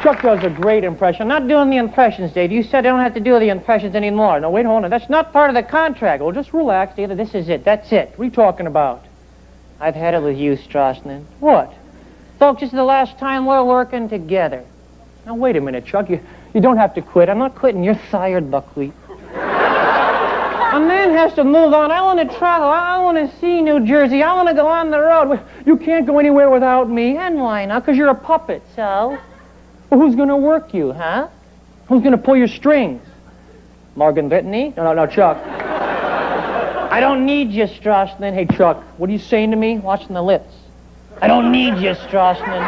Chuck does a great impression. I'm not doing the impressions, Dave. You said I don't have to do the impressions anymore. No, wait, hold on. That's not part of the contract. Well, just relax, Dave. This is it. That's it. What are you talking about? I've had it with you, Strassman. What? Folks, this is the last time we're working together. Now, wait a minute, Chuck. You don't have to quit. I'm not quitting. You're fired, Buckwheat. A man has to move on. I want to travel. I want to see New Jersey. I want to go on the road. You can't go anywhere without me. And why not? Because you're a puppet, so... Well, who's going to work you, huh? Who's going to pull your strings? Morgan Brittany? No, Chuck. I don't need you, Strassman. Hey, Chuck, what are you saying to me? Watching the lips. I don't need you, Strassman.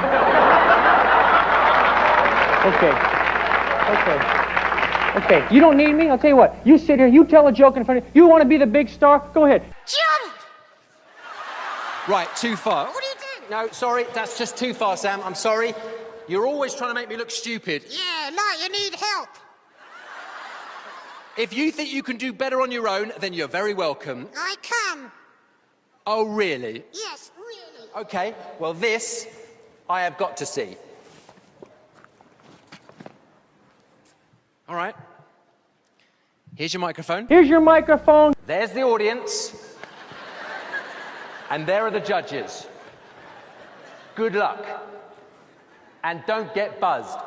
Okay. You don't need me? I'll tell you what. You sit here, you tell a joke in front of you. You want to be the big star? Go ahead. Jump! Right, too far. What are you doing? No, sorry, that's just too far, Sam. I'm sorry. You're always trying to make me look stupid. Yeah, like you need help. If you think you can do better on your own, then you're very welcome. I can. Oh, really? Yes, really. Okay, well, this I have got to see. All right. Here's your microphone. Here's your microphone. There's the audience. And there are the judges. Good luck. And don't get buzzed.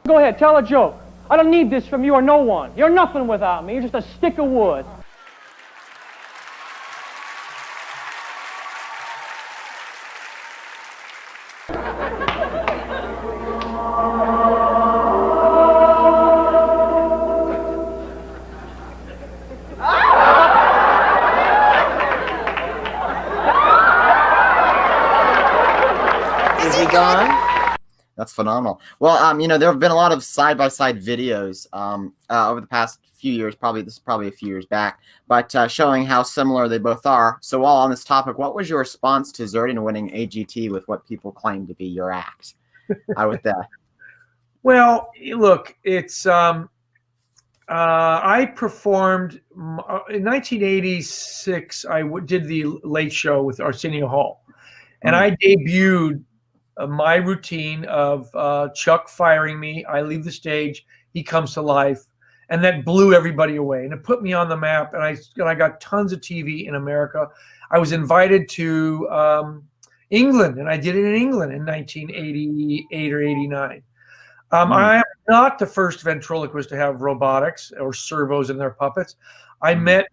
Go ahead, tell a joke. I don't need this from you or no one. You're nothing without me. You're just a stick of wood. Is he gone? That's phenomenal. Well, you know, there have been a lot of side-by-side videos over the past few years. This is probably a few years back, but showing how similar they both are. So, while on this topic, what was your response to Zerdin winning AGT with what people claim to be your act? How with that? Well, look, it's I performed in 1986. I did the Late Show with Arsenio Hall, and I debuted my routine of Chuck firing me. I leave the stage. He comes to life, and that blew everybody away. And it put me on the map. And I got tons of TV in America. I was invited to England, and I did it in England in 1988 or 89. I am not the first ventriloquist to have robotics or servos in their puppets. I met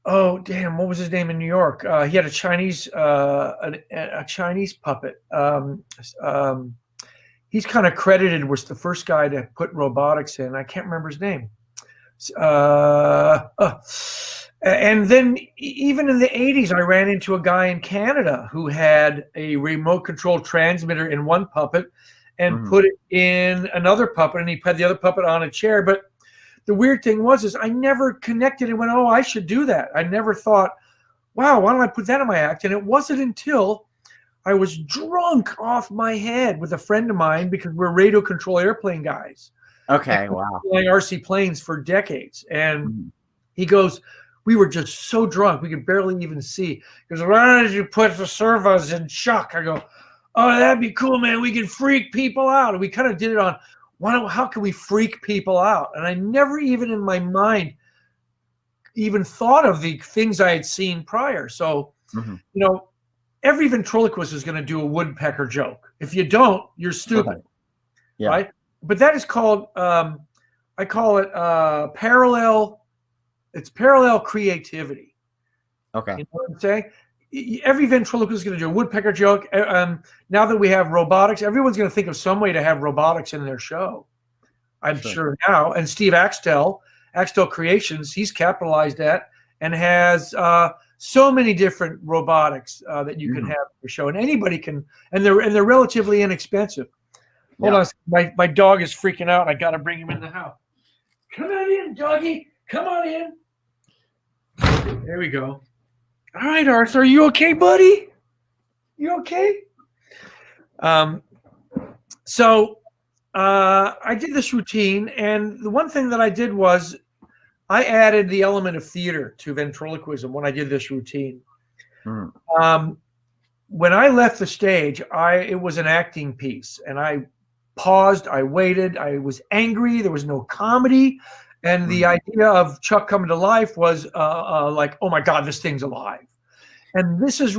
oh damn, what was his name in New York? He had a Chinese puppet. He's kind of credited was the first guy to put robotics in. I can't remember his name. And then even in the 80s, I ran into a guy in Canada who had a remote control transmitter in one puppet and put it in another puppet, and he put the other puppet on a chair. But the weird thing is I never connected and went, oh, I should do that. I never thought, wow, why don't I put that in my act? And it wasn't until I was drunk off my head with a friend of mine, because we're radio control airplane guys. Okay, wow. Flying RC planes for decades. And he goes, we were just so drunk, we could barely even see. He goes, why don't you put the servos in Chuck? I go, oh, that'd be cool, man. We can freak people out. And we kind of did it on, how can we freak people out? And I never even in my mind even thought of the things I had seen prior. So, you know, every ventriloquist is going to do a woodpecker joke. If you don't, you're stupid, right? But that is called, I call it parallel. It's parallel creativity. Okay. You know what I'm saying? Every ventriloquist is going to do a woodpecker joke. Now that we have robotics, everyone's going to think of some way to have robotics in their show. I'm sure now. And Steve Axtell Creations, he's capitalized that and has so many different robotics that you can have in your show, and anybody can, and they're relatively inexpensive. Hold on, my dog is freaking out. I got to bring him in the house. Come on in, doggy. Come on in. There we go. All right, Arthur, are you okay, buddy? You okay? So I did this routine, and the one thing that I did was I added the element of theater to ventriloquism when I did this routine. When I left the stage, it was an acting piece, and I paused, I waited, I was angry, there was no comedy, and the idea of Chuck coming to life was like, oh my God, this thing's alive. And this is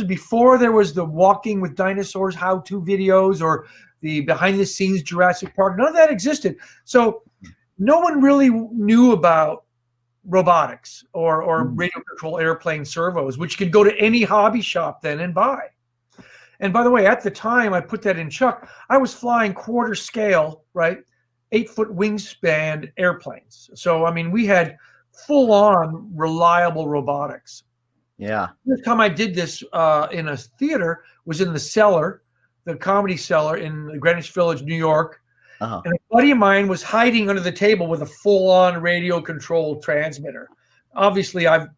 before there was the walking with dinosaurs how-to videos or the behind-the-scenes Jurassic Park. None of that existed. So no one really knew about robotics or radio control airplane servos, which could go to any hobby shop then and buy. And by the way, at the time I put that in Chuck, I was flying quarter scale, right? 8-foot wingspan airplanes. So, I mean, we had full on reliable robotics. Yeah. The time I did this in a theater was in the cellar, the Comedy Cellar in Greenwich Village, New York. And a buddy of mine was hiding under the table with a full-on radio-controlled transmitter. Obviously, I've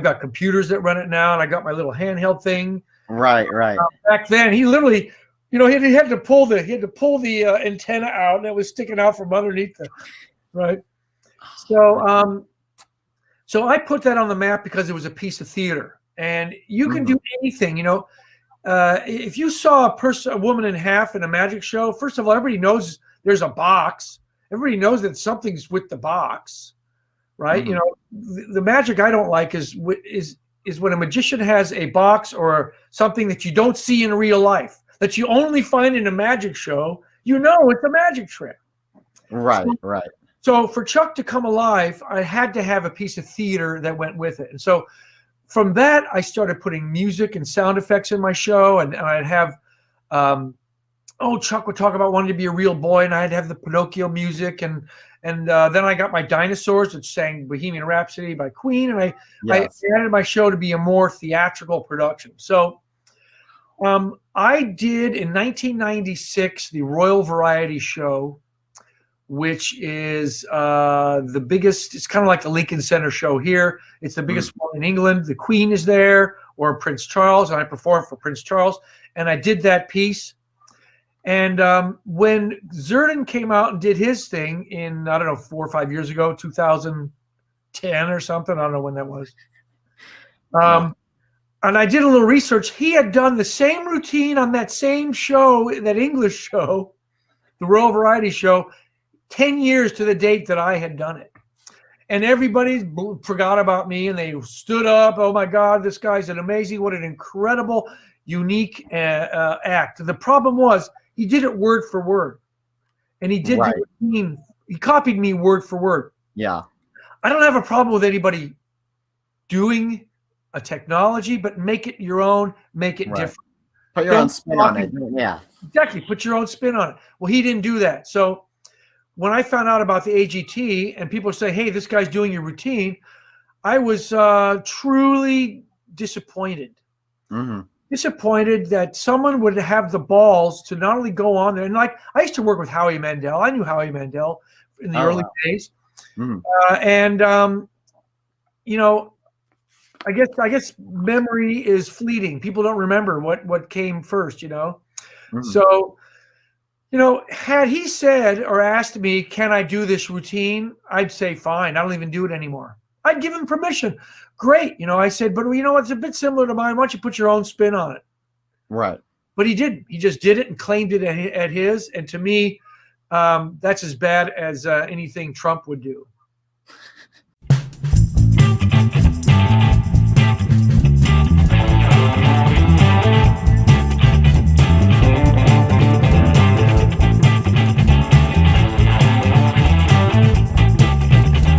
got computers that run it now, and I got my little handheld thing. Right. Back then, he literally, he had to pull the antenna out, and it was sticking out from underneath the right. So, so I put that on the map because it was a piece of theater, and you can do anything. If you saw a woman in half in a magic show, first of all, everybody knows there's a box. Everybody knows that something's with the box, right? The magic I don't like is when a magician has a box or something that you don't see in real life, that you only find in a magic show. It's a magic trick. Right. So for Chuck to come alive, I had to have a piece of theater that went with it. And so from that, I started putting music and sound effects in my show, and I'd have Chuck would talk about wanting to be a real boy, and I'd have the Pinocchio music, and then I got my dinosaurs that sang Bohemian Rhapsody by Queen, and I added my show to be a more theatrical production. So I did in 1996 the Royal Variety Show, which is the biggest. It's kind of like the Lincoln Center show here. It's the biggest one in England. The Queen is there, or Prince Charles, and I performed for Prince Charles, and I did that piece. And when Zerdin came out and did his thing in, 4 or 5 years ago, 2010 or something, I don't know when that was. And I did a little research. He had done the same routine on that same show, that English show, the Royal Variety Show, 10 years to the date that I had done it. And everybody forgot about me, and they stood up. Oh my God, this guy's what an incredible, unique act. The problem was, he did it word for word, and he did the routine. He copied me word for word. Yeah. I don't have a problem with anybody doing a technology, but make it your own, make it different. Put your own spin on it. Yeah. Exactly. Put your own spin on it. Well, he didn't do that. So when I found out about the AGT and people say, hey, this guy's doing your routine, I was truly disappointed. Disappointed that someone would have the balls to not only go on there, and like I used to work with Howie Mandel. I knew Howie Mandel in the early days, I guess memory is fleeting. People don't remember what came first, So, had he said or asked me, can I do this routine? I'd say fine. I don't even do it anymore. I'd give him permission. Great. I said, but it's a bit similar to mine. Why don't you put your own spin on it? Right. But he didn't. He just did it and claimed it at his. And to me, that's as bad as anything Trump would do.